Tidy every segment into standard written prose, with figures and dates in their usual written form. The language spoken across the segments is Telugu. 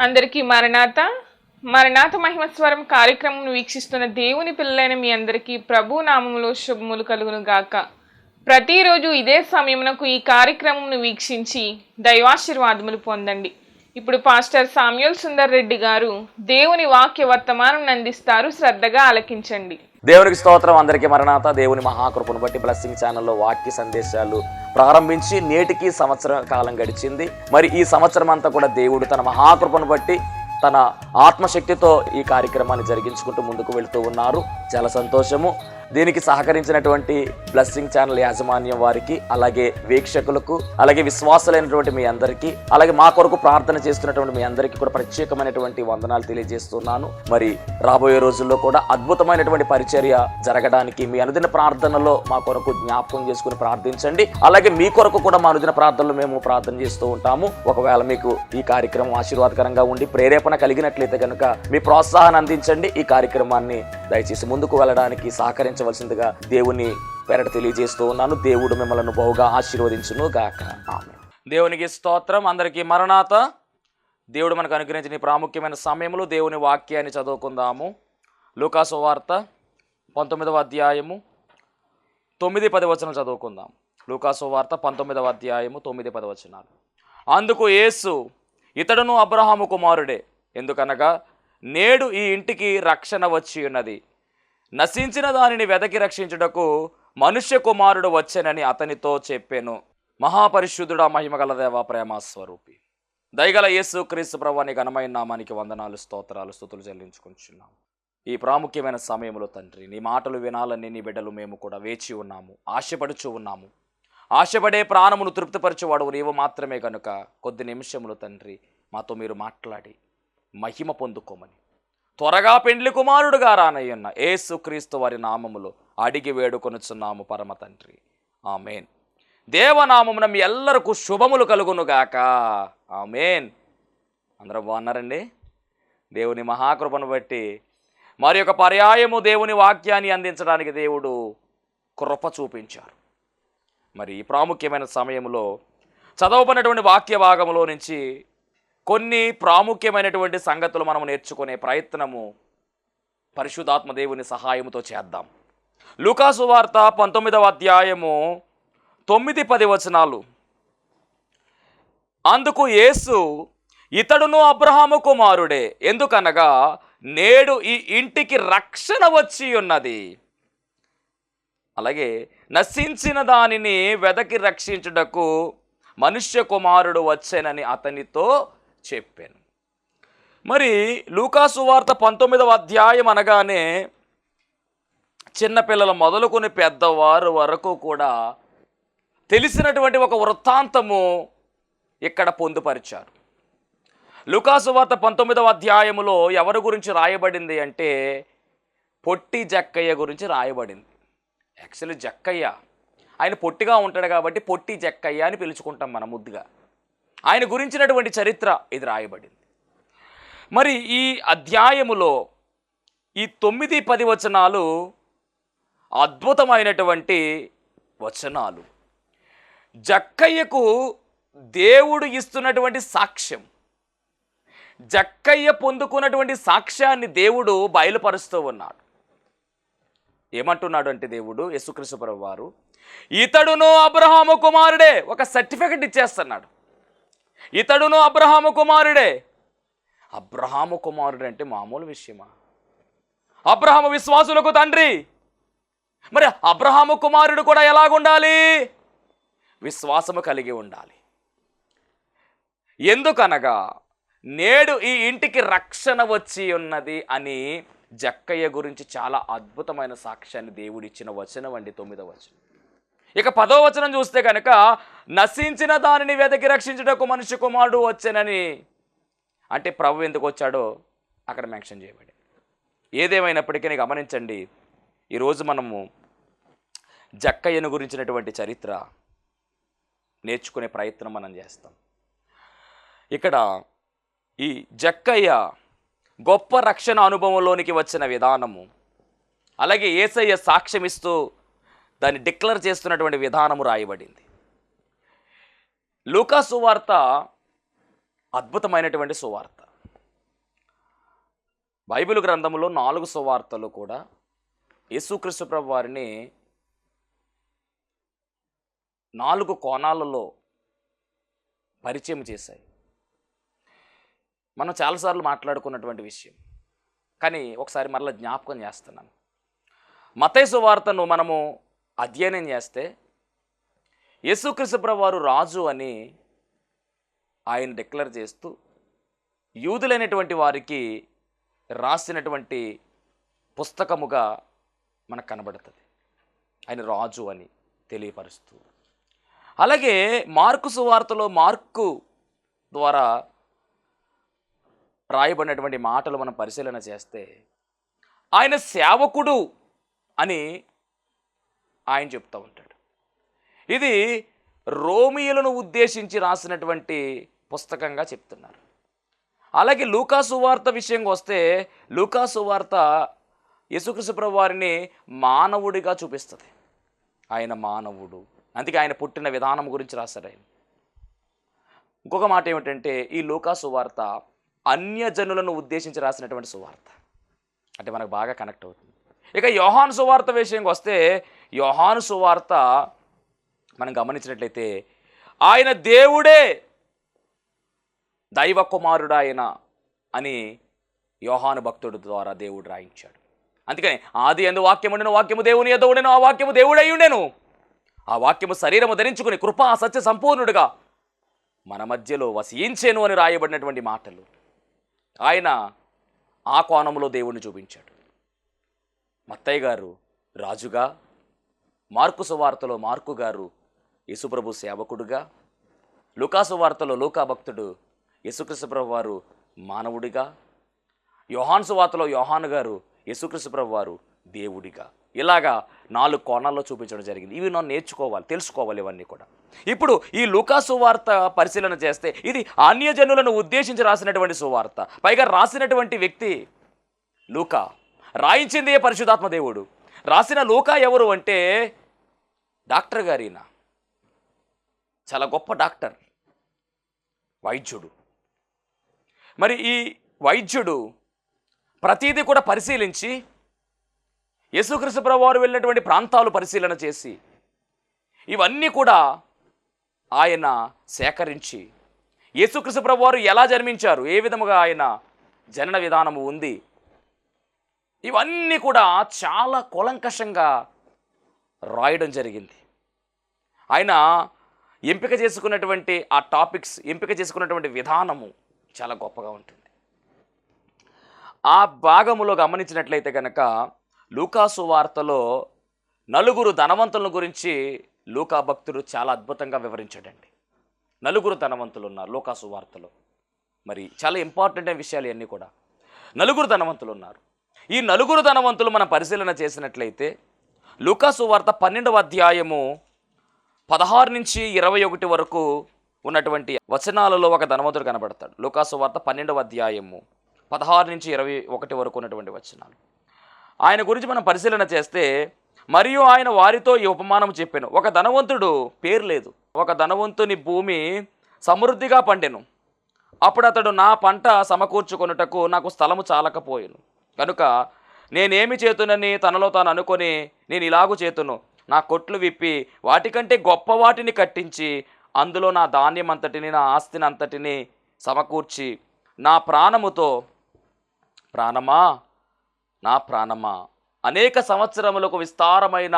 అందరికీ మరణాత మరణాత మహిమస్వరం కార్యక్రమం వీక్షిస్తున్న దేవుని పిల్లలైన మీ అందరికీ ప్రభు నామములో శుభములు కలుగును గాక. ప్రతిరోజు ఇదే సమయమునకు ఈ కార్యక్రమం వీక్షించి దైవాశీర్వాదములు పొందండి. ఇప్పుడు పాస్టర్ సామ్యూల్ సుందర్ రెడ్డి గారు దేవుని వాక్య వర్తమానం అందిస్తారు. శ్రద్ధగా ఆలకించండి. దేవునికి స్తోత్రం. అందరికీ మరణాత. దేవుని మహాకృపను బట్టి బ్లెస్సింగ్ ఛానల్లో వాక్య సందేశాలు ప్రారంభించి నేటికి సంవత్సరం కాలం గడిచింది. మరి ఈ సంవత్సరం అంతా కూడా దేవుడు తన మహాకృపను బట్టి తన ఆత్మశక్తితో ఈ కార్యక్రమాన్ని జరిగించుకుంటూ ముందుకు వెళుతూ ఉన్నారు. చాలా సంతోషము. దీనికి సహకరించినటువంటి బ్లెస్సింగ్ ఛానల్ యాజమాన్యం వారికి, అలాగే వీక్షకులకు, అలాగే విశ్వాసులైనటువంటి మీ అందరికీ, అలాగే మా కొరకు ప్రార్థన చేస్తున్నటువంటి మీ అందరికీ కూడా ప్రత్యేకమైనటువంటి వందనాలు తెలియజేస్తున్నాను. మరి రాబోయే రోజుల్లో కూడా అద్భుతమైనటువంటి పరిచర్య జరగడానికి మీ అనుదిన ప్రార్థనలో మా కొరకు జ్ఞాపకం చేసుకుని ప్రార్థించండి. అలాగే మీ కొరకు కూడా మా అనుదిన ప్రార్థనలో మేము ప్రార్థన చేస్తూ ఉంటాము. ఒకవేళ మీకు ఈ కార్యక్రమం ఆశీర్వాదకరంగా ఉండి ప్రేరేపణ కలిగినట్లయితే కనుక మీ ప్రోత్సాహాన్ని అందించండి. ఈ కార్యక్రమాన్ని దయచేసి ముందుకు వెళ్ళడానికి సహకరించవలసిందిగా దేవుని పేరట తెలియజేస్తూ ఉన్నాను. దేవుడు మిమ్మల్ని బహుగా ఆశీర్వదించును గాక. ఆమేన్. దేవునికి స్తోత్రం. అందరికీ మరణాత. దేవుడు మనకు అనుగ్రహించిన ఈ ప్రాముఖ్యమైన సమయంలో దేవుని వాక్యాన్ని చదువుకుందాము. లూకా సువార్త 19వ అధ్యాయము 9-10 వచనం చదువుకుందాం. లూకా సువార్త 19వ అధ్యాయము 9-10 వచనాలు. అందుకు యేసు, ఇతడును అబ్రహాము కుమారుడే, ఎందుకనగా నేడు ఈ ఇంటికి రక్షణ వచ్చి ఉన్నది. నశించిన దానిని వెదకి రక్షించుటకు మనుష్య కుమారుడు వచ్చెనని అతనితో చెప్పాను. మహాపరిశుద్ధుడా, మహిమగల దేవ, ప్రేమ స్వరూపి, దయగల యేసు క్రీస్తు ప్రభువాని ఘనమైన నామానికి వందనాలు, స్తోత్రాలు, స్తుతులు చెల్లించుకుంటున్నాము. ఈ ప్రాముఖ్యమైన సమయంలో తండ్రి, నీ మాటలు వినాలని నీ బిడ్డలు మేము కూడా వేచి ఉన్నాము, ఆశపడుచు ఉన్నాము. ఆశపడే ప్రాణమును తృప్తిపరచువాడు నీవు మాత్రమే కనుక కొద్ది నిమిషములు తండ్రి మాతో మీరు మాట్లాడి మహిమ పొందుకోమని త్వరగా పెండ్లి కుమారుడుగా రానయ్యున్న యేసు క్రీస్తు వారి నామములో అడిగి వేడుకొనుచున్నాము పరమ తండ్రి. ఆమేన్. దేవనామమున మీ ఎల్లరకు శుభములు కలుగునుగాక. ఆమేన్. అందరూ బాగున్నారండి? దేవుని మహాకృపను బట్టి మరి ఒక పర్యాయము దేవుని వాక్యాన్ని అందించడానికి దేవుడు కృప చూపించారు. మరి ఈ ప్రాముఖ్యమైన సమయంలో చదవబడినటువంటి వాక్య భాగంలో నుంచి కొన్ని ప్రాముఖ్యమైనటువంటి సంగతులు మనం నేర్చుకునే ప్రయత్నము పరిశుద్ధాత్మ దేవుని సహాయంతో చేద్దాం. లూకా సువార్త 19వ అధ్యాయము 9-10 వచనాలు. అందుకు యేసు, ఇతడును అబ్రహాము కుమారుడే, ఎందుకనగా నేడు ఈ ఇంటికి రక్షణ వచ్చి ఉన్నది. అలాగే నశించిన దానిని వెదకి రక్షించుటకు మనుష్య కుమారుడు వచ్చెనని అతనితో చెప్పాను. మరి లూకా సువార్త 19వ అధ్యాయం అనగానే చిన్నపిల్లలు మొదలుకొని పెద్దవారు వరకు కూడా తెలిసినటువంటి ఒక వృత్తాంతము ఇక్కడ పొందుపరిచారు. లూకా సువార్త 19వ అధ్యాయములో ఎవరి గురించి రాయబడింది అంటే పొట్టి జక్కయ్య గురించి రాయబడింది. యాక్చువల్లీ జక్కయ్య, ఆయన పొట్టిగా ఉంటాడు కాబట్టి పొట్టి జక్కయ్య అని పిలుచుకుంటాం మనం ముద్దుగా. ఆయన గురించినటువంటి చరిత్ర ఇది రాయబడింది. మరి ఈ అధ్యాయములో ఈ 9-10 వచనాలు అద్భుతమైనటువంటి వచనాలు. జక్కయ్యకు దేవుడు ఇస్తున్నటువంటి సాక్ష్యం, జక్కయ్య పొందుకున్నటువంటి సాక్ష్యాన్ని దేవుడు బయలుపరుస్తూ ఉన్నాడు. ఏమంటున్నాడు అంటే దేవుడు, యేసుక్రీస్తు ప్రభువు వారు, ఇతడును అబ్రహాము కుమారుడే, ఒక సర్టిఫికెట్ ఇచ్చేస్తున్నాడు. ఇతడును అబ్రహాము కుమారుడే. అబ్రహాము కుమారుడు అంటే మామూలు విషయమా? అబ్రహాము విశ్వాసులకు తండ్రి. మరి అబ్రహాము కుమారుడు కూడా ఎలాగుండాలి? విశ్వాసము కలిగి ఉండాలి. ఎందుకనగా నేడు ఈ ఇంటికి రక్షణ వచ్చి ఉన్నది అని జక్కయ్య గురించి చాలా అద్భుతమైన సాక్ష్యాన్ని దేవుడిచ్చిన వచనం అండి 9వ వచనం. ఇక 10వ వచనం చూస్తే కనుక నశించిన దానిని వెదకి రక్షించుటకు మనుష్య కుమారుడు వచ్చానని అంటే ప్రభు ఎందుకు వచ్చాడో అక్కడ మెన్షన్ చేయబడి. ఏదేమైనప్పటికీ గమనించండి, ఈరోజు మనము జక్కయ్యను గురించినటువంటి చరిత్ర నేర్చుకునే ప్రయత్నం మనం చేస్తాం. ఇక్కడ ఈ జక్కయ్య గొప్ప రక్షణ అనుభవంలోనికి వచ్చిన విధానము, అలాగే యేసయ్య సాక్ష్యమిస్తూ దాన్ని డిక్లేర్ చేస్తున్నటువంటి విధానము రాయబడింది. లూకా సువార్త అద్భుతమైనటువంటి సువార్త. బైబిల్ గ్రంథంలో 4 సువార్తలు కూడా యేసుక్రీస్తు ప్రభు వారిని 4 కోణాలలో పరిచయం చేశాయి. మనం చాలాసార్లు మాట్లాడుకున్నటువంటి విషయం, కానీ ఒకసారి మరలా జ్ఞాపకం చేస్తున్నాను. మత్తయి సువార్తను మనము అధ్యయనం చేస్తే యేసుక్రీస్తు ప్రభు వారు రాజు అని ఆయన డిక్లేర్ చేస్తూ యూదులైనటువంటి వారికి రాసినటువంటి పుస్తకముగా మనకు కనబడుతుంది. ఆయన రాజు అని తెలియపరుస్తూ. అలాగే మార్కు సువార్తలో మార్కు ద్వారా రాయబడినటువంటి మాటలు మనం పరిశీలన చేస్తే ఆయన సేవకుడు అని ఆయన చెప్తూ ఉంటాడు. ఇది రోమియోలను ఉద్దేశించి రాసినటువంటి పుస్తకంగా చెప్తున్నారు. అలాగే లూకా సువార్త విషయంగా వస్తే లూకా సువార్త యేసుక్రీస్తు ప్రభు వారిని మానవుడిగా చూపిస్తుంది. ఆయన మానవుడు, అందుకే ఆయన పుట్టిన విధానం గురించి రాశారు ఆయన. ఇంకొక మాట ఏమిటంటే ఈ లూకా సువార్త అన్యజనులను ఉద్దేశించి రాసినటువంటి సువార్త, అంటే మనకు బాగా కనెక్ట్ అవుతుంది. ఇక యోహాను సువార్త విషయంకి వస్తే యోహాను సువార్త మనం గమనించినట్లయితే ఆయన దేవుడే దైవ కుమారుడు ఆయన అని యోహాను భక్తుడి ద్వారా దేవుడు రాయించాడు. అందుకని ఆది యందు వాక్యము ఉండెను, వాక్యము దేవుని యొద్ద ఉండెను, ఆ వాక్యము దేవుడై ఉండెను, ఆ వాక్యము శరీరము ధరించుకుని కృపా సత్య సంపూర్ణుడుగా మన మధ్యలో వసించెను అని రాయబడినటువంటి మాటలు. ఆయన ఆ కోణంలో దేవుణ్ణి చూపించాడు. మత్తయ్య గారు రాజుగా, మార్కు సువార్తలో మార్కు గారు యేసుప్రభు సేవకుడుగా, లూకా సువార్తలో లూకా భక్తుడు యేసుక్రీస్తు ప్రభు వారు మానవుడిగా, యోహాను సువార్తలో యోహాను గారు యేసుక్రీస్తు ప్రభు వారు దేవుడిగా, ఇలాగా 4 కోణాల్లో చూపించడం జరిగింది. ఇవి మనం నేర్చుకోవాలి, తెలుసుకోవాలి ఇవన్నీ కూడా. ఇప్పుడు ఈ లూకా సువార్త పరిశీలన చేస్తే ఇది అన్యజనులను ఉద్దేశించి రాసినటువంటి సువార్త. పైగా రాసినటువంటి వ్యక్తి లూకా, రాయించిందే పరిశుద్ధాత్మ దేవుడు. రాసిన లూకా ఎవరు అంటే డాక్టర్ గారిన, చాలా గొప్ప డాక్టర్, వైద్యుడు. మరి ఈ వైద్యుడు ప్రతీది కూడా పరిశీలించి యేసుక్రీస్తు ప్రభు వారు వెళ్ళినటువంటి ప్రాంతాలు పరిశీలన చేసి ఇవన్నీ కూడా ఆయన సేకరించి యేసుక్రీస్తు ప్రభు వారు ఎలా జన్మించారు, ఏ విధముగా ఆయన జనన విధానము ఉంది, ఇవన్నీ కూడా చాలా కూలంకషంగా రాయడం జరిగింది. ఆయన ఎంపిక చేసుకున్నటువంటి ఆ టాపిక్స్, ఎంపిక చేసుకున్నటువంటి విధానము చాలా గొప్పగా ఉంటుంది. ఆ భాగములో గమనించినట్లయితే కనుక లూకా సువార్తలో 4 ధనవంతుల గురించి లూకా భక్తుడు చాలా అద్భుతంగా వివరించాడండి. 4 ధనవంతులు ఉన్నారు లూకా సువార్తలో. మరి చాలా ఇంపార్టెంట్ అయిన విషయాలు ఇవన్నీ కూడా. 4 ధనవంతులు ఉన్నారు. ఈ 4 ధనవంతులు మనం పరిశీలన చేసినట్లయితే లూకా సువార్త 12వ అధ్యాయము 16 నుంచి 21 వరకు ఉన్నటువంటి వచనాలలో ఒక ధనవంతుడు కనబడతాడు. లూకా సువార్త 12వ అధ్యాయము 16 నుంచి 21 వరకు ఉన్నటువంటి వచనాలు. ఆయన గురించి మనం పరిశీలన చేస్తే, మరియు ఆయన వారితో ఈ ఉపమానం చెప్పాను. ఒక ధనవంతుడు, పేరు లేదు, ఒక ధనవంతుని భూమి సమృద్ధిగా పండెను. అప్పుడు అతడు నా పంట సమకూర్చుకొనుటకు నాకు స్థలము చాలకపోయాను కనుక నేనేమి చేతునని తనలో తాను అనుకొని నేను ఇలాగూ చేతును, నా కొట్లు విప్పి వాటికంటే గొప్ప వాటిని కట్టించి అందులో నా ధాన్యం అంతటిని, నా ఆస్తిని అంతటిని సమకూర్చి నా ప్రాణముతో, ప్రాణమా నా ప్రాణమా, అనేక సంవత్సరములకు విస్తారమైన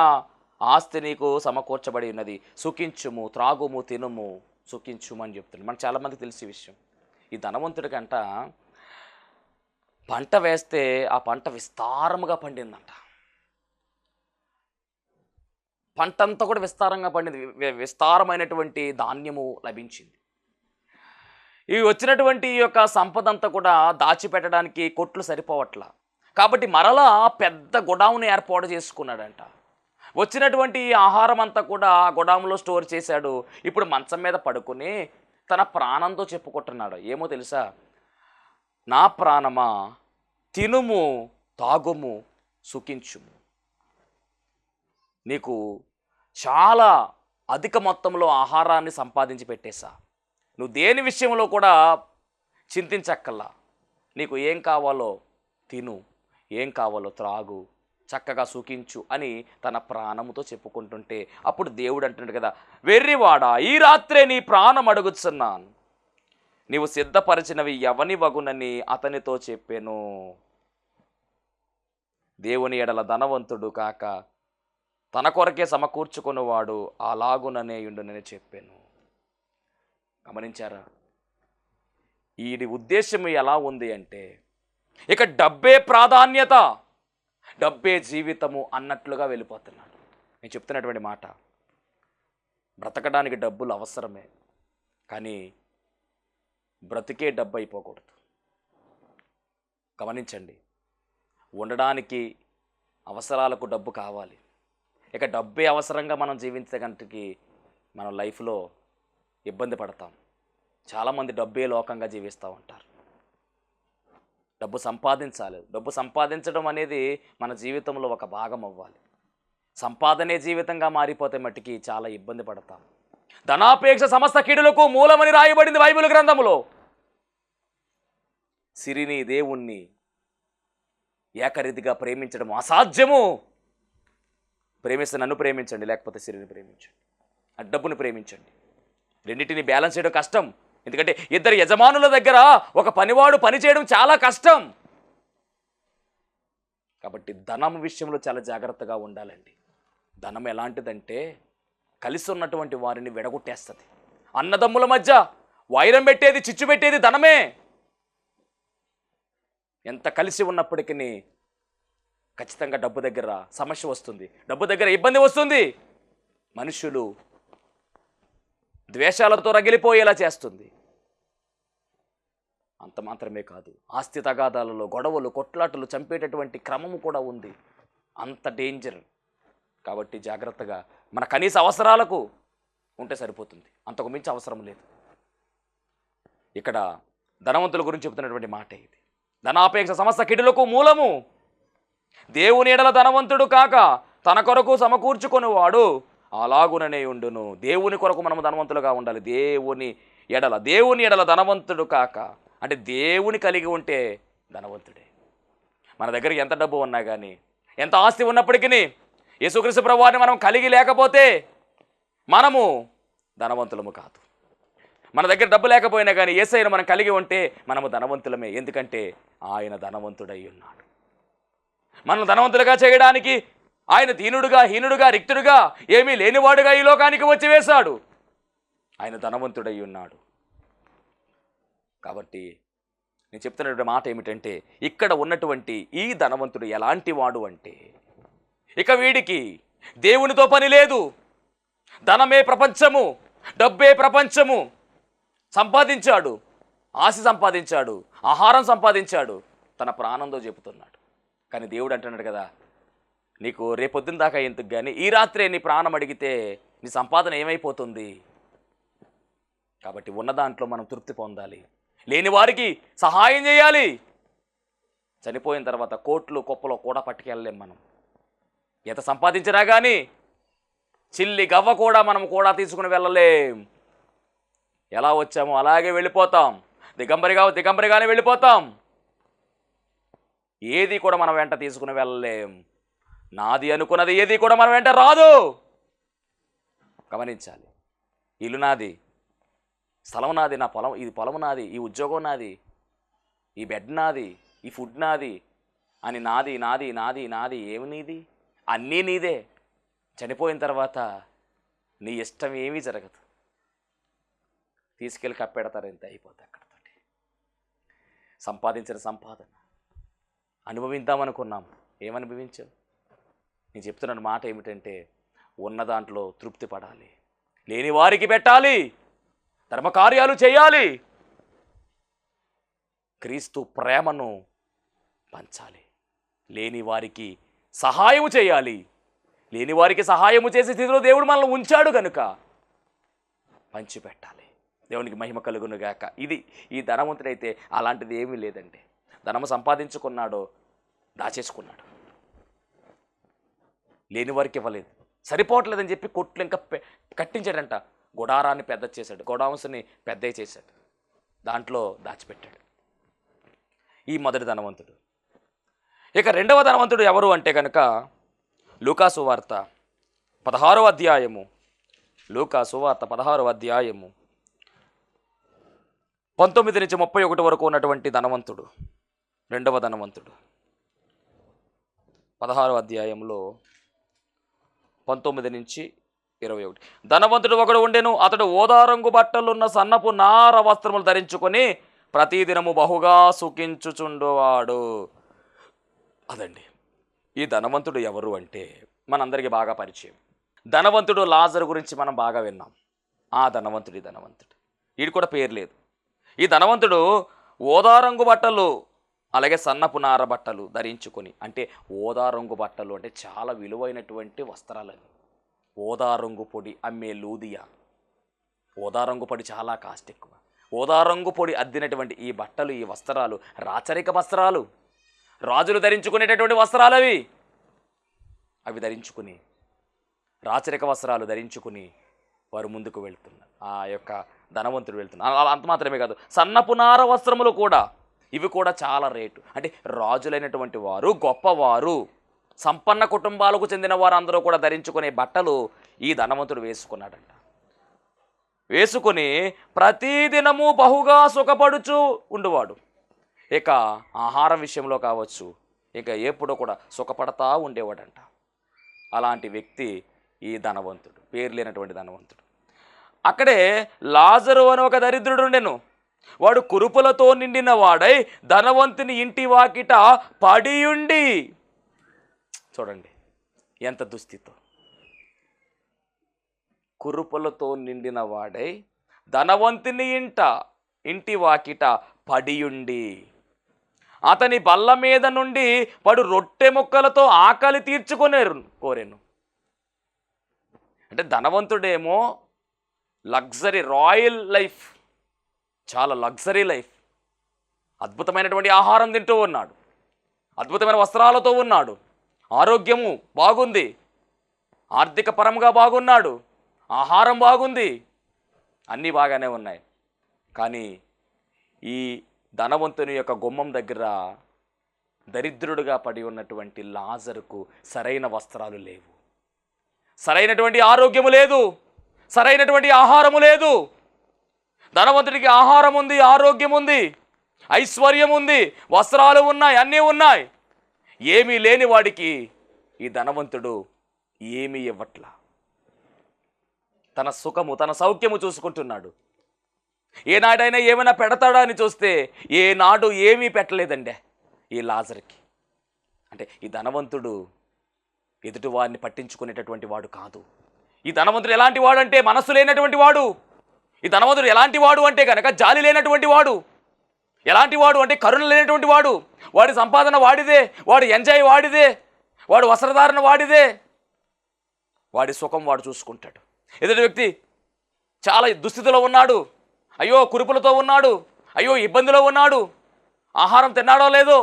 ఆస్తి నీకు సమకూర్చబడి ఉన్నది, సుఖించుము, త్రాగుము, తినుము, సుఖించుము అని చెప్తున్నాడు. మనకు చాలామందికి తెలిసే విషయం. ఈ ధనవంతుడికంట పంట వేస్తే ఆ పంట విస్తారముగా పండిందంట. పంట అంతా కూడా విస్తారంగా పండింది, విస్తారమైనటువంటి ధాన్యము లభించింది. ఇవి వచ్చినటువంటి ఈ యొక్క సంపద అంతా కూడా దాచిపెట్టడానికి కొట్లు సరిపోవట్లా. కాబట్టి మరలా పెద్ద గొడౌన్ ఏర్పాటు చేసుకున్నాడంట. వచ్చినటువంటి ఆహారం అంతా కూడా గొడౌన్లో స్టోర్ చేశాడు. ఇప్పుడు మంచం మీద పడుకుని తన ప్రాణంతో చెప్పుకుంటున్నాడు. ఏమో తెలుసా, నా ప్రాణమా తినుము, తాగుము, సుఖించుము. నీకు చాలా అధిక మొత్తంలో ఆహారాన్ని సంపాదించి పెట్టేశా, నువ్వు దేని విషయంలో కూడా చింతించక్కల్లా. నీకు ఏం కావాలో తిను, ఏం కావాలో త్రాగు, చక్కగా సుఖించు అని తన ప్రాణముతో చెప్పుకుంటుంటే అప్పుడు దేవుడు అంటున్నాడు కదా, వెర్రివాడా, ఈ రాత్రే నీ ప్రాణం అడుగుచున్నాను, నీవు సిద్ధపరిచినవి ఎవని వగునని అతనితో చెప్పాను. దేవుని ఎడల ధనవంతుడు కాక తన కొరకే సమకూర్చుకున్నవాడు అలాగుననే యుండునని చెప్పాను. గమనించారా? వీడి ఉద్దేశం ఎలా ఉంది అంటే ఇక డబ్బే ప్రాధాన్యత, డబ్బే జీవితము అన్నట్లుగా వెళ్ళిపోతున్నాడు. నేను చెప్తున్నటువంటి మాట, బ్రతకడానికి డబ్బులు అవసరమే, కానీ బ్రతికే డబ్బు అయిపోకూడదు. గమనించండి, ఉండడానికి అవసరాలకు డబ్బు కావాలి. ఇక డబ్బే అవసరంగా మనం జీవించగంటికి మనం లైఫ్లో ఇబ్బంది పడతాం. చాలామంది డబ్బే లోకంగా జీవిస్తూ ఉంటారు. డబ్బు సంపాదించాలి. డబ్బు సంపాదించడం అనేది మన జీవితంలో ఒక భాగం అవ్వాలి. సంపాదనే జీవితంగా మారిపోతే మట్టికి చాలా ఇబ్బంది పడతాం. ధనాపేక్ష సమస్త కీడులకు మూలమని రాయబడింది బైబిల్ గ్రంథములో. సిరిని, దేవుణ్ణి ఏకరీతిగా ప్రేమించడం అసాధ్యము. ప్రేమిస్తే నన్ను ప్రేమించండి, లేకపోతే సిరిని ప్రేమించండి, ఆ డబ్బుని ప్రేమించండి. రెండింటిని బ్యాలెన్స్ చేయడం కష్టం. ఎందుకంటే ఇద్దరు యజమానుల దగ్గర ఒక పనివాడు పని చేయడం చాలా కష్టం. కాబట్టి ధనం విషయంలో చాలా జాగ్రత్తగా ఉండాలండి. ధనం ఎలాంటిదంటే కలిసి ఉన్నటువంటి వారిని విడగొట్టేస్తుంది. అన్నదమ్ముల మధ్య వైరం పెట్టేది, చిచ్చు పెట్టేది ధనమే. ఎంత కలిసి ఉన్నప్పటికీ ఖచ్చితంగా డబ్బు దగ్గర సమస్య వస్తుంది, డబ్బు దగ్గర ఇబ్బంది వస్తుంది. మనుషులు ద్వేషాలతో రగిలిపోయేలా చేస్తుంది. అంత మాత్రమే కాదు, ఆస్తి తగాదాలలో గొడవలు, కొట్లాటలు, చంపేటటువంటి క్రమము కూడా ఉంది. అంత డేంజర్. కాబట్టి జాగ్రత్తగా మన కనీస అవసరాలకు ఉంటే సరిపోతుంది, అంతకు మించి అవసరం లేదు. ఇక్కడ ధనవంతుల గురించి చెబుతున్నటువంటి మాట ఇది. ధనాపేక్ష సమస్త కిడులకు మూలము. దేవుని ఎడల ధనవంతుడు కాక తన కొరకు సమకూర్చుకొనివాడు అలాగుననే ఉండును. దేవుని కొరకు మనము ధనవంతులుగా ఉండాలి. దేవుని ఎడల ధనవంతుడు కాక అంటే దేవుని కలిగి ఉంటే ధనవంతుడే. మన దగ్గర ఎంత డబ్బు ఉన్నా కానీ, ఎంత ఆస్తి ఉన్నప్పటికీ యేసుక్రీస్తు ప్రభువారిని మనం కలిగి లేకపోతే మనము ధనవంతులము కాదు. మన దగ్గర డబ్బు లేకపోయినా కానీ యేసయ్యను మనం కలిగి ఉంటే మనము ధనవంతులమే. ఎందుకంటే ఆయన ధనవంతుడై ఉన్నాడు. మనం ధనవంతులుగా చేయడానికి ఆయన దీనుడుగా, హీనుడుగా, రిక్తుడుగా, ఏమీ లేనివాడుగా ఈ లోకానికి వచ్చి వేశాడు. ఆయన ధనవంతుడై ఉన్నాడు. కాబట్టి నేను చెప్తున్నటువంటి మాట ఏమిటంటే ఇక్కడ ఉన్నటువంటి ఈ ధనవంతుడు ఎలాంటి వాడు అంటే ఇక వీడికి దేవునితో పని లేదు. ధనమే ప్రపంచము, డబ్బే ప్రపంచము. సంపాదించాడు, ఆశ సంపాదించాడు, ఆహారం సంపాదించాడు, తన ప్రాణంతో చెబుతున్నాడు. కానీ దేవుడు అంటున్నాడు కదా, నీకు రేపొద్దున దాకా ఎందుకు కానీ ఈ రాత్రే నీ ప్రాణం అడిగితే నీ సంపాదన ఏమైపోతుంది. కాబట్టి ఉన్న దాంట్లో మనం తృప్తి పొందాలి, లేని వారికి సహాయం చేయాలి. చనిపోయిన తర్వాత కోట్లు కుప్పలో కూడా పట్టుకెళ్ళలేం. మనం ఎంత సంపాదించినా కానీ చిల్లి గవ్వ కూడా మనం కూడా తీసుకుని వెళ్ళలేం. ఎలా వచ్చామో అలాగే వెళ్ళిపోతాం. దిగంబరిగానే వెళ్ళిపోతాం. ఏది కూడా మనం వెంట తీసుకుని వెళ్ళలేం. నాది అనుకున్నది ఏది కూడా మనం వెంట రాదు. గమనించాలి. ఇల్లు నాది, స్థలం నాది, నా పొలం, ఇది పొలం నాది, ఈ ఉద్యోగం నాది, ఈ బెడ్ నాది, ఈ ఫుడ్ నాది అని నాది నాది నాది నాది ఏమి నీది? అన్నీ నీదే. చనిపోయిన తర్వాత నీ ఇష్టం ఏమీ జరగదు. తీసుకెళ్ళి కప్పెడతారు, ఎంత అయిపోతుంది అక్కడతోటి. సంపాదించిన సంపాదన అనుభవిద్దామనుకున్నాం, ఏమనుభవించాం? నేను చెప్తున్న మాట ఏమిటంటే ఉన్న దాంట్లో తృప్తి పడాలి, లేని వారికి పెట్టాలి, ధర్మకార్యాలు చేయాలి, క్రీస్తు ప్రేమను పంచాలి, లేని వారికి సహాయము చేయాలి. లేని వారికి సహాయము చేసే స్థితిలో దేవుడు మనల్ని ఉంచాడు కనుక పంచిపెట్టాలి. దేవునికి మహిమ కలుగును గాక. ఇది ఈ ధనవంతుడైతే అలాంటిది ఏమీ లేదండి. ధనము సంపాదించుకున్నాడో దాచేసుకున్నాడు, లేని వారికి ఇవ్వలేదు. సరిపోవట్లేదని చెప్పి కొట్లు ఇంకా కట్టించాడంట. గుడారాన్ని పెద్ద చేశాడు, గోడౌన్స్ని పెద్ద చేశాడు, దాంట్లో దాచిపెట్టాడు. ఈ మొదటి ధనవంతుడు. ఇక రెండవ ధనవంతుడు ఎవరు అంటే కనుక లూకాసు వార్త 16వ అధ్యాయము, లూకాసు వార్త 16వ అధ్యాయము 19 నుంచి 31 వరకు ఉన్నటువంటి ధనవంతుడు, రెండవ ధనవంతుడు. 16వ అధ్యాయంలో 19 నుంచి 21. ధనవంతుడు ఒకడు ఉండెను, అతడు ఓదారంగు బట్టలున్న సన్నపు నార వస్త్రములు ధరించుకొని ప్రతిదినము బహుగా సుఖించుచుండువాడు. అదండి ఈ ధనవంతుడు ఎవరు అంటే మనందరికీ బాగా పరిచయం. ధనవంతుడు లాజరు గురించి మనం బాగా విన్నాం. ఆ ధనవంతుడు ఈ ధనవంతుడు, వీడు కూడా పేరు లేదు. ఈ ధనవంతుడు ఓదారంగు బట్టలు అలాగే సన్నపు నార బట్టలు ధరించుకొని, అంటే ఓదారంగు బట్టలు అంటే చాలా విలువైనటువంటి వస్త్రాలని. ఓదారంగు పొడి అమ్మే లూదియా, ఓదారంగు పొడి చాలా కాస్ట్ ఎక్కువ. ఓదారంగు పొడి అద్దినటువంటి ఈ బట్టలు, ఈ వస్త్రాలు రాచరిక వస్త్రాలు, రాజులు ధరించుకునేటటువంటి వస్త్రాలు అవి. అవి ధరించుకుని, రాచరిక వస్త్రాలు ధరించుకుని వారు ముందుకు వెళ్తున్నారు. ఆ యొక్క ధనవంతుడు వెళ్తున్నారు. అంత మాత్రమే కాదు, సన్నపు నార వస్త్రములు కూడా, ఇవి కూడా చాలా రేటు. అంటే రాజులైనటువంటి వారు, గొప్పవారు, సంపన్న కుటుంబాలకు చెందిన వారందరూ కూడా ధరించుకునే బట్టలు ఈ ధనవంతుడు వేసుకున్నాడంట. వేసుకుని ప్రతిదినము బహుగా సుఖపడుచు ఉండేవాడు. ఇక ఆహారం విషయంలో కావచ్చు, ఇక ఎప్పుడో కూడా సుఖపడతా ఉండేవాడంట. అలాంటి వ్యక్తి ఈ ధనవంతుడు, పేరు లేనటువంటి ధనవంతుడు. అక్కడే లాజరు అని ఒక దరిద్రుడు ఉండెను. వాడు కురుపులతో నిండిన వాడై ధనవంతుని ఇంటి వాకిట పడియుండి. చూడండి ఎంత దుస్థితో. కురుపులతో నిండిన వాడై ధనవంతుని ఇంటి వాకిట పడియుండి, అతని బల్ల మీద నుండి పడు రొట్టె ముక్కలతో ఆకలి కోరెను. అంటే ధనవంతుడేమో లగ్జరీ, రాయల్ లైఫ్, చాలా లగ్జరీ లైఫ్, అద్భుతమైనటువంటి ఆహారం తింటూ ఉన్నాడు, అద్భుతమైన వస్త్రాలతో ఉన్నాడు, ఆరోగ్యము బాగుంది, ఆర్థిక పరంగా బాగున్నాడు, ఆహారం బాగుంది, అన్నీ బాగానే ఉన్నాయి. కానీ ఈ ధనవంతుని యొక్క గుమ్మం దగ్గర దరిద్రుడుగా పడి ఉన్నటువంటి లాజరుకు సరైన వస్త్రాలు లేవు, సరైనటువంటి ఆరోగ్యము లేదు, సరైనటువంటి ఆహారము లేదు. ధనవంతుడికి ఆహారం ఉంది, ఆరోగ్యం ఉంది, ఐశ్వర్యం ఉంది, వస్త్రాలు ఉన్నాయి, అన్నీ ఉన్నాయి. ఏమీ లేని వాడికి ఈ ధనవంతుడు ఏమీ ఇవ్వట్లా. తన సుఖము, తన సౌఖ్యము చూసుకుంటున్నాడు. ఏనాడైనా ఏమైనా పెడతాడా అని చూస్తే ఏనాడు ఏమీ పెట్టలేదండి ఈ లాజర్కి. అంటే ఈ ధనవంతుడు ఎదుటి వారిని పట్టించుకునేటటువంటి వాడు కాదు. ఈ ధనవంతుడు ఎలాంటి వాడు అంటే మనస్సు లేనటువంటి వాడు. ఈ ధనవంతుడు ఎలాంటి వాడు అంటే కనుక జాలి లేనటువంటి వాడు. ఎలాంటి వాడు అంటే కరుణ లేనటువంటి వాడు. వాడి సంపాదన వాడిదే, వాడు ఎంజాయ్ వాడిదే, వాడు వస్త్రధారణ వాడిదే, వాడి సుఖం వాడు చూసుకుంటాడు. ఎదుటి వ్యక్తి చాలా దుస్థితిలో ఉన్నాడు, అయ్యో కురుపులతో ఉన్నాడు, అయ్యో ఇబ్బందిలో ఉన్నాడు, ఆహారం తిన్నాడో లేదో,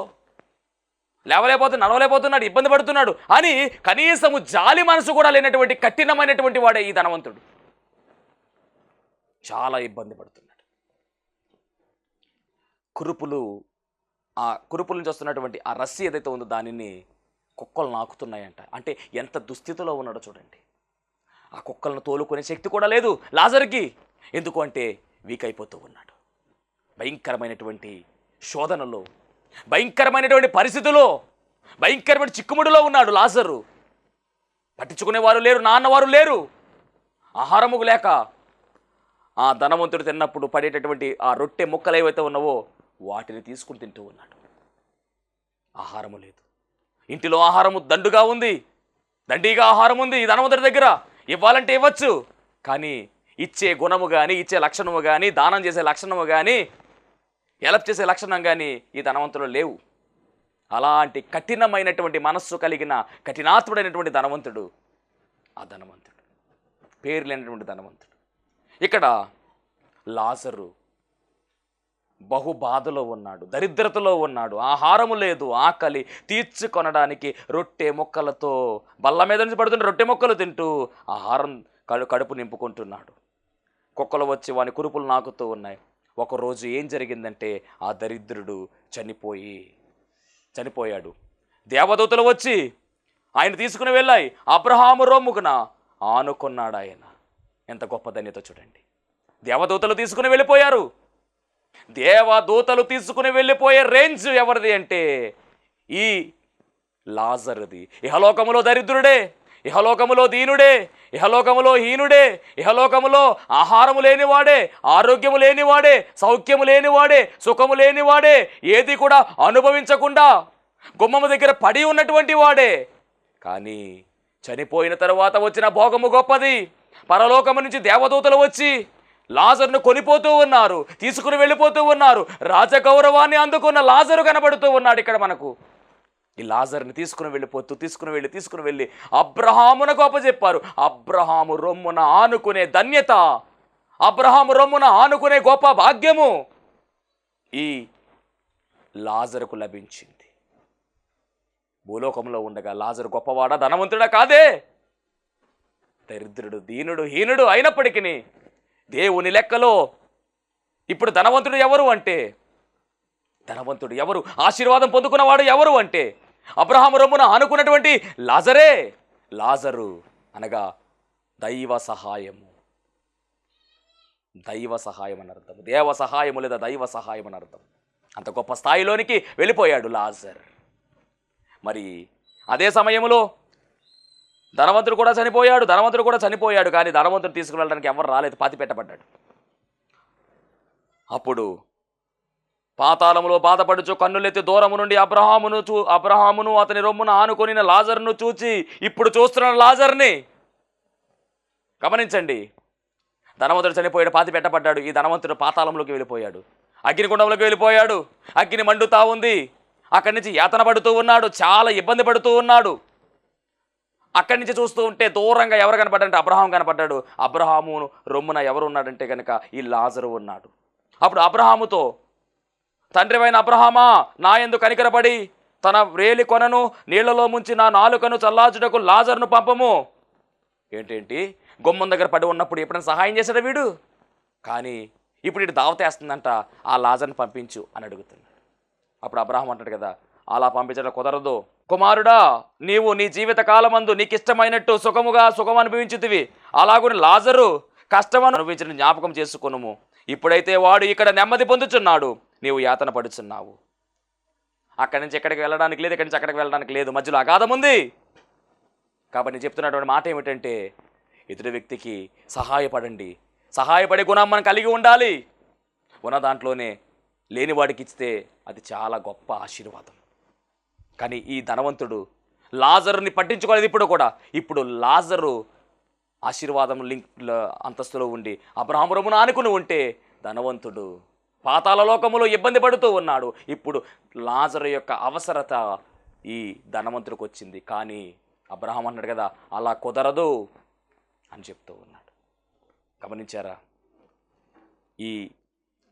నడవలేకపోతున్నాడు, ఇబ్బంది పడుతున్నాడు అని కనీసము జాలి మనసు కూడా లేనటువంటి కఠినమైనటువంటి వాడే ఈ ధనవంతుడు. చాలా ఇబ్బంది పడుతున్నాడు. ఆ కురుపుల నుంచి వస్తున్నటువంటి ఆ రస్సి ఏదైతే ఉందో దానిని కుక్కలు నాకుతున్నాయంట. అంటే ఎంత దుస్థితిలో ఉన్నాడో చూడండి. ఆ కుక్కలను తోలుకునే శక్తి కూడా లేదు లాజర్కి. ఎందుకు అంటే వీక్ అయిపోతూ ఉన్నాడు. భయంకరమైనటువంటి శోధనలో, భయంకరమైనటువంటి పరిస్థితుల్లో, భయంకరమైన చిక్కుముడిలో ఉన్నాడు లాజరు. పట్టించుకునేవారు లేరు, నాన్నవారు లేరు, ఆహారము లేక ఆ ధనవంతుడు తిన్నప్పుడు పడేటటువంటి ఆ రొట్టె ముక్కలు ఏవైతే ఉన్నావో వాటిని తీసుకుని తింటూ ఉన్నాడు. ఆహారము లేదు. ఇంటిలో ఆహారము దండుగా ఉంది, దండిగా ఆహారం ఉంది ఈ ధనవంతుడి దగ్గర. ఇవ్వాలంటే ఇవ్వచ్చు, కానీ ఇచ్చే గుణము కానీ, ఇచ్చే లక్షణము కానీ, దానం చేసే లక్షణము కానీ, హెల్ప్ చేసే లక్షణం కానీ ఈ ధనవంతులు లేవు. అలాంటి కఠినమైనటువంటి మనస్సు కలిగిన కఠినాత్ముడైనటువంటి ధనవంతుడు ఆ ధనవంతుడు, పేరు లేనటువంటి ధనవంతుడు. ఇక్కడ లాజరు బహు బాధలో ఉన్నాడు, దరిద్రతలో ఉన్నాడు, ఆహారము లేదు, ఆకలి తీర్చుకొనడానికి రొట్టె ముక్కలతో బల్ల మీద నుంచి పడుతున్న రొట్టె ముక్కలు తింటూ ఆహారం కడుపు నింపుకుంటున్నాడు. కుక్కలు వచ్చి వాని కురుపులు నాకుతూ ఉన్నాయి. ఒకరోజు ఏం జరిగిందంటే ఆ దరిద్రుడు చనిపోయాడు. దేవదూతలు వచ్చి ఆయన తీసుకుని వెళ్ళాయి. అబ్రహాము రొమ్ముకున ఆనుకున్నాడు ఆయన. ఎంత గొప్ప ధన్యత చూడండి. దేవదూతలు తీసుకుని వెళ్ళిపోయారు. దేవదూతలు తీసుకుని వెళ్ళిపోయే రేంజ్ ఎవరిది అంటే ఈ లాజరుది. ఇహలోకములో దరిద్రుడే, ఇహలోకములో దీనుడే, ఇహలోకములో హీనుడే, ఇహలోకములో ఆహారము లేనివాడే, ఆరోగ్యము లేనివాడే, సౌఖ్యము లేనివాడే, సుఖము లేనివాడే, ఏది కూడా అనుభవించకుండా గుమ్మము దగ్గర పడి ఉన్నటువంటి వాడే. కానీ చనిపోయిన తరువాత వచ్చిన భోగము గొప్పది. పరలోకము నుంచి దేవదూతలు వచ్చి లాజరును కొనిపోతూ ఉన్నారు, తీసుకుని వెళ్ళిపోతూ ఉన్నారు. రాజగౌరవాన్ని అందుకున్న లాజరు కనబడుతూ ఉన్నాడు ఇక్కడ మనకు. ఈ లాజర్ని తీసుకుని వెళ్ళి అబ్రహామునకు అప్పచెప్పారు. అబ్రహాము రొమ్మున ఆనుకునే ధన్యత, అబ్రహాము రొమ్మున ఆనుకునే గొప్ప భాగ్యము ఈ లాజరుకు లభించింది. భూలోకంలో ఉండగా లాజరు గొప్పవాడా, ధనవంతుడా? కాదే. దరిద్రుడు, దీనుడు, హీనుడు అయినప్పటికీ దేవుని లెక్కలో ఇప్పుడు ధనవంతుడు ఎవరు అంటే, ధనవంతుడు ఎవరు, ఆశీర్వాదం పొందుకున్నవాడు ఎవరు అంటే అబ్రహాము రొమ్మున ఆనుకున్నటువంటి లాజరే. లాజరు అనగా దైవ సహాయము, దైవ సహాయం అని అర్థం. దేవ సహాయము లేదా దైవ సహాయం అని అర్థం. అంత గొప్ప స్థాయిలోనికి వెళ్ళిపోయాడు లాజర్. మరి అదే సమయంలో ధనవంతుడు కూడా చనిపోయాడు. కానీ ధనవంతుడు తీసుకువెళ్ళడానికి ఎవరు రాలేదు, పాతి పెట్టబడ్డాడు. అప్పుడు పాతాళములో బాధపడుచు కన్నులెత్తి దూరము నుండి అబ్రహామును అతని రొమ్మున ఆనుకొనిన లాజరును చూచి ఇప్పుడు చూస్తున్న లాజర్ని గమనించండి. ధనవంతుడు చనిపోయాడు, పాతి పెట్టబడ్డాడు. ఈ ధనవంతుడు పాతాళంలోకి వెళ్ళిపోయాడు, అగ్నిగుండంలోకి వెళ్ళిపోయాడు. అగ్ని మండుతా ఉంది. అక్కడి నుంచి యాతన పడుతూ ఉన్నాడు, చాలా ఇబ్బంది పడుతూ ఉన్నాడు. అక్కడి నుంచి చూస్తూ ఉంటే దూరంగా ఎవరు కనపడ్డాడంటే అబ్రహాం కనపడ్డాడు. అబ్రహాము రొమ్మున ఎవరు ఉన్నాడంటే కనుక ఈ లాజరు ఉన్నాడు. అప్పుడు అబ్రహాముతో, తండ్రివైన అబ్రహామా, నా యందు కనికరపడి తన వ్రేలి కొనను నీళ్లలో ముంచి నా నాలుకను చల్లార్చుటకు లాజరును పంపము. ఏంటేంటి, గుమ్మం దగ్గర పడి ఉన్నప్పుడు ఎప్పుడైనా సహాయం చేశాడు వీడు? కానీ ఇప్పుడు ఇటు దావతేస్తుందంట, ఆ లాజర్ని పంపించు అని అడుగుతున్నాడు. అప్పుడు అబ్రహాం అంటాడు కదా, అలా పంపించడం కుదరదు. కుమారుడా, నీవు నీ జీవిత కాలమందు నీకు ఇష్టమైనట్టు సుఖం అనుభవించుతివి. అలాగుని లాజరు కష్టం అనుభవించిన జ్ఞాపకం చేసుకొనుము. ఇప్పుడైతే వాడు ఇక్కడ నెమ్మది పొందుచున్నాడు, నీవు యాతన పడుచున్నావు. అక్కడి నుంచి ఎక్కడికి వెళ్ళడానికి లేదు, ఇక్కడి నుంచి అక్కడికి వెళ్ళడానికి లేదు, మధ్యలో అగాధం ఉంది. కాబట్టి నేను చెప్తున్నటువంటి మాట ఏమిటంటే, ఎదుటి వ్యక్తికి సహాయపడే గుణం మనం కలిగి ఉండాలి. ఉన్న దాంట్లోనే లేనివాడికి ఇస్తే అది చాలా గొప్ప ఆశీర్వాదం. కానీ ఈ ధనవంతుడు లాజరుని పట్టించుకోలేదు. ఇప్పుడు లాజరు ఆశీర్వాదం అంతస్తులో ఉండి అబ్రహాము రొమ్మున ఆనుకుని ఉంటే ధనవంతుడు పాతాళ లోకములో ఇబ్బంది పడుతూ ఉన్నాడు. ఇప్పుడు లాజరు యొక్క అవసరత ఈ ధనవంతుడికి వచ్చింది. కానీ అబ్రహాం అన్నాడు కదా, అలా కుదరదు అని చెప్తూ ఉన్నాడు. గమనించారా? ఈ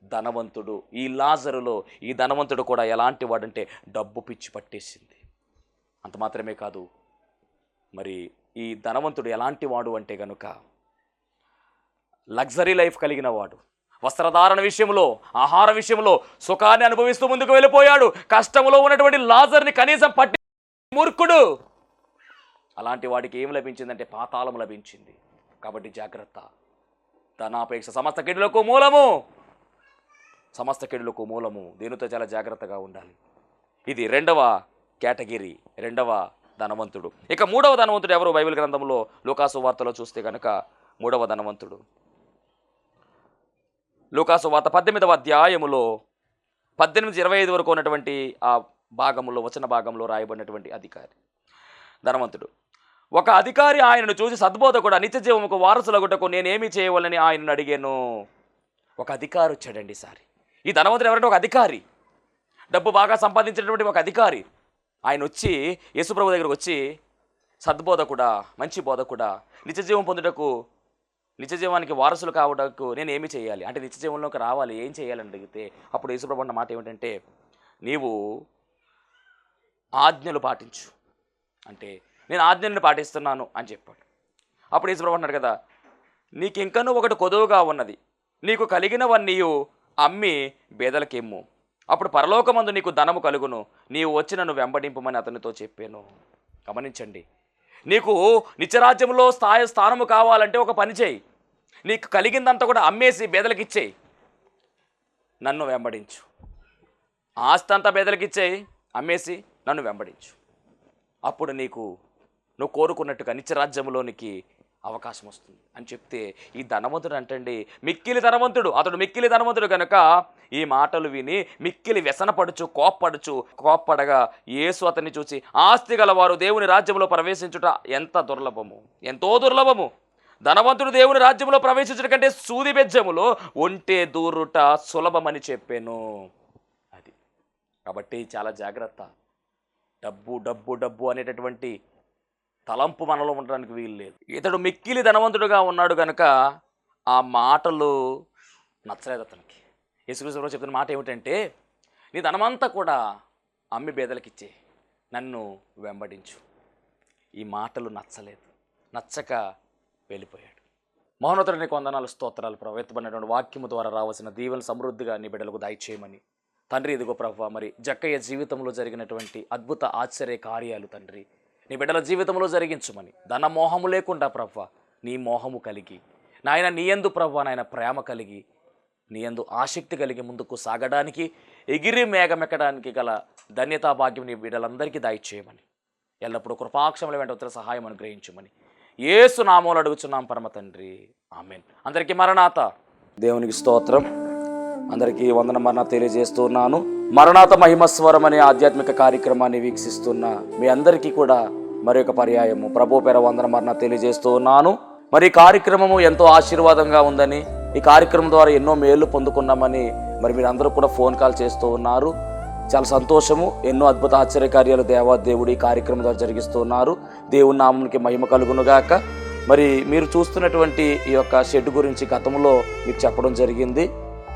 ధనవంతుడు, ఈ లాజరులో ఈ ధనవంతుడు కూడా ఎలాంటి వాడంటే డబ్బు పిచ్చి పట్టేసింది. అంత మాత్రమే కాదు, మరి ఈ ధనవంతుడు ఎలాంటి వాడు అంటే కనుక లగ్జరీ లైఫ్ కలిగిన వాడు. వస్త్రధారణ విషయంలో, ఆహార విషయంలో సుఖాన్ని అనుభవిస్తూ ముందుకు వెళ్ళిపోయాడు. కష్టంలో ఉన్నటువంటి లాజర్ని కనీసం పట్టి మూర్ఖుడు. అలాంటి వాడికి ఏం లభించిందంటే పాతాళం లభించింది. కాబట్టి జాగ్రత్త. ధనాపేక్ష సమస్త కీడులకు మూలము. దీనితో చాలా జాగ్రత్తగా ఉండాలి. ఇది రెండవ కేటగిరీ, రెండవ ధనవంతుడు. ఇక మూడవ ధనవంతుడు ఎవరు? బైబిల్ గ్రంథంలో లూకాసు వార్తలో చూస్తే కనుక మూడవ ధనవంతుడు లూకాసు వార్త 18వ అధ్యాయములో 18-25 వరకు ఉన్నటువంటి ఆ భాగంలో, వచన భాగంలో రాయబడినటువంటి ధనవంతుడు. ఒక అధికారి ఆయనను చూసి, సద్బోధకుడా, నిత్య జీవముకు వారసులగుటకు నేనేమి చేయవలని ఆయనను అడిగాను. ఒక అధికారి వచ్చాడండి ఈసారి. ఈ ధనవంతుడు ఎవరంటే ఒక అధికారి, డబ్బు బాగా సంపాదించినటువంటి ఒక అధికారి. ఆయన వచ్చి యేసుప్రభు దగ్గరకు వచ్చి, సద్బోధకుడా, మంచి బోధకుడా, నిత్యజీవం పొందుటకు, నిత్యజీవానికి వారసులు కావడానికి నేను ఏమి చేయాలి అంటే, నిత్యజీవంలోకి రావాలి, ఏం చేయాలని అడిగితే అప్పుడు యేసుప్రభు అన్న మాట ఏమిటంటే, నీవు ఆజ్ఞలు పాటించు అంటే, నేను ఆజ్ఞలను పాటిస్తున్నాను అని చెప్పాడు. అప్పుడు యేసుప్రభు అన్నాడు కదా, నీకు ఇంకనూ ఒకటి కొదువుగా ఉన్నది, నీకు కలిగినవన్నీ అమ్మి బేదలకెమ్ము, అప్పుడు పరలోకమందు నీకు ధనము కలుగును, నీవు వచ్చి నన్ను వెంబడింపమని అతనితో చెప్పాను. గమనించండి, నీకు నిత్యరాజ్యంలో స్థానము కావాలంటే ఒక పని చేయి. నీకు కలిగిందంతా కూడా అమ్మేసి బేదలకు ఇచ్చేయి, నన్ను వెంబడించు. ఆస్తి అంతా బేదలకు ఇచ్చేయి, అమ్మేసి నన్ను వెంబడించు. అప్పుడు నువ్వు కోరుకున్నట్టుగా నిత్యరాజ్యంలోనికి అవకాశం వస్తుంది అని చెప్తే, ఈ ధనవంతుడు అంటండి మిక్కిలి ధనవంతుడు. అతడు మిక్కిలి ధనవంతుడు కనుక ఈ మాటలు విని మిక్కిలి వ్యసనపడుచు కోప్పడగా యేసు అతన్ని చూసి, ఆస్తి గలవారు దేవుని రాజ్యంలో ప్రవేశించుట ఎంతో దుర్లభము. ధనవంతుడు దేవుని రాజ్యంలో ప్రవేశించడం కంటే సూది బెజ్జములో ఒంటే దూరుట సులభమని చెప్పాను. అది కాబట్టి చాలా జాగ్రత్త. డబ్బు డబ్బు డబ్బు అనేటటువంటి తలంపు మనలో ఉండడానికి వీలు లేదు. ఇతడు మిక్కిలి ధనవంతుడుగా ఉన్నాడు కనుక ఆ మాటలు నచ్చలేదు అతనికి. యేసుక్రీస్తు చెప్తున్న మాట ఏమిటంటే, నీ ధనమంతా కూడా అమ్మి బేదలకు ఇచ్చే, నన్ను వెంబడించు. ఈ మాటలు నచ్చక వెళ్ళిపోయాడు. మహోన్నతుని వందనాలు, స్తోత్రాలు ప్రభు. ఎత్తబడినటువంటి వాక్యము ద్వారా రావాల్సిన దీవెన సమృద్ధిగా నీ బిడ్డలకు దయచేయమని తండ్రి. ఇదిగో ప్రభు, మరి జక్కయ్య జీవితంలో జరిగినటువంటి అద్భుత ఆశ్చర్య కార్యాలు తండ్రి నీ బిడ్డల జీవితంలో జరిగించమని, ధన మోహము లేకుండా ప్రభు నీ మోహము కలిగి నాయన, నీ యందు ప్రభు నాయన ప్రేమ కలిగి, నీ యందు ఆసక్తి కలిగి ముందుకు సాగడానికి, ఎగిరి మేఘమెక్కడానికి గల ధన్యతా భాగ్యం నీ బిడ్డలందరికీ దయచేయమని, ఎల్లప్పుడూ కృపాక్షముల వెంట ఉత్తర సహాయం అనుగ్రహించమని యేసు నామములో అడుగుచున్నాం పరమ తండ్రి, ఆమేన్. అందరికీ మరణాత. దేవునికి స్తోత్రం. అందరికీ వందన మరణాత తెలియజేస్తున్నాను. మరణాత మహిమస్వరం అనే ఆధ్యాత్మిక కార్యక్రమాన్ని వీక్షిస్తున్న మీ అందరికీ కూడా మరి ఒక పర్యాయము ప్రభు పేర వందన మరణాత తెలియజేస్తూ ఉన్నాను. మరి ఈ కార్యక్రమము ఎంతో ఆశీర్వాదంగా ఉందని, ఈ కార్యక్రమం ద్వారా ఎన్నో మేళ్లు పొందుకున్నామని మరి మీరందరూ కూడా ఫోన్ కాల్ చేస్తూ ఉన్నారు. చాలా సంతోషము. ఎన్నో అద్భుత ఆశ్చర్యకార్యాలు దేవాదేవుడు ఈ కార్యక్రమం ద్వారా జరిగిస్తున్నారు. దేవుని నామమునికి మహిమ కలుగునుగాక. మరి మీరు చూస్తున్నటువంటి ఈ యొక్క షెడ్ గురించి గతంలో మీకు చెప్పడం జరిగింది.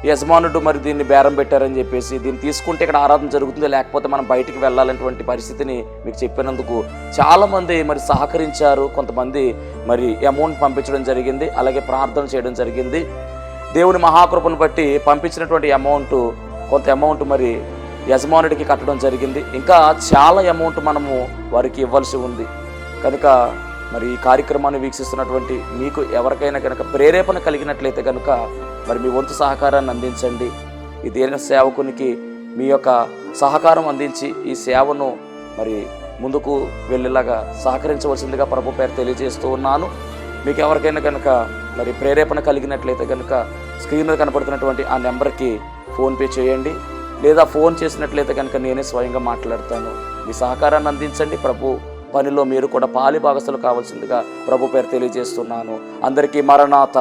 యజమానుడు మరి దీన్ని బేరం పెట్టారని చెప్పేసి, దీన్ని తీసుకుంటే ఇక్కడ ఆరాధన జరుగుతుంది, లేకపోతే మనం బయటికి వెళ్ళాలనేటువంటి పరిస్థితిని మీకు చెప్పినందుకు చాలామంది మరి సహకరించారు. కొంతమంది మరి అమౌంట్ పంపించడం జరిగింది, అలాగే ప్రార్థన చేయడం జరిగింది. దేవుని మహాకృపను బట్టి పంపించినటువంటి కొంత అమౌంట్ మరి యజమానుడికి కట్టడం జరిగింది. ఇంకా చాలా అమౌంట్ మనము వారికి ఇవ్వాల్సి ఉంది కనుక మరి ఈ కార్యక్రమాన్ని వీక్షిస్తున్నటువంటి మీకు ఎవరికైనా కనుక ప్రేరేపణ కలిగినట్లయితే కనుక మరి మీ వంతు సహకారాన్ని అందించండి. ఈ దేన సేవకునికి మీ యొక్క సహకారం అందించి ఈ సేవను మరి ముందుకు వెళ్ళేలాగా సహకరించవలసిందిగా ప్రభు పేరు తెలియజేస్తూ ఉన్నాను. మీకు ఎవరికైనా కనుక మరి ప్రేరేపణ కలిగినట్లయితే కనుక స్క్రీన్ మీద కనపడుతున్నటువంటి ఆ నెంబర్కి ఫోన్పే చేయండి, లేదా ఫోన్ చేసినట్లయితే కనుక నేనే స్వయంగా మాట్లాడతాను. మీ సహకారాన్ని అందించండి. ప్రభు పనిలో మీరు కూడా పాలి భాగస్తులు కావాల్సిందిగా ప్రభు పేరు తెలియజేస్తున్నాను. అందరికీ మరణాత.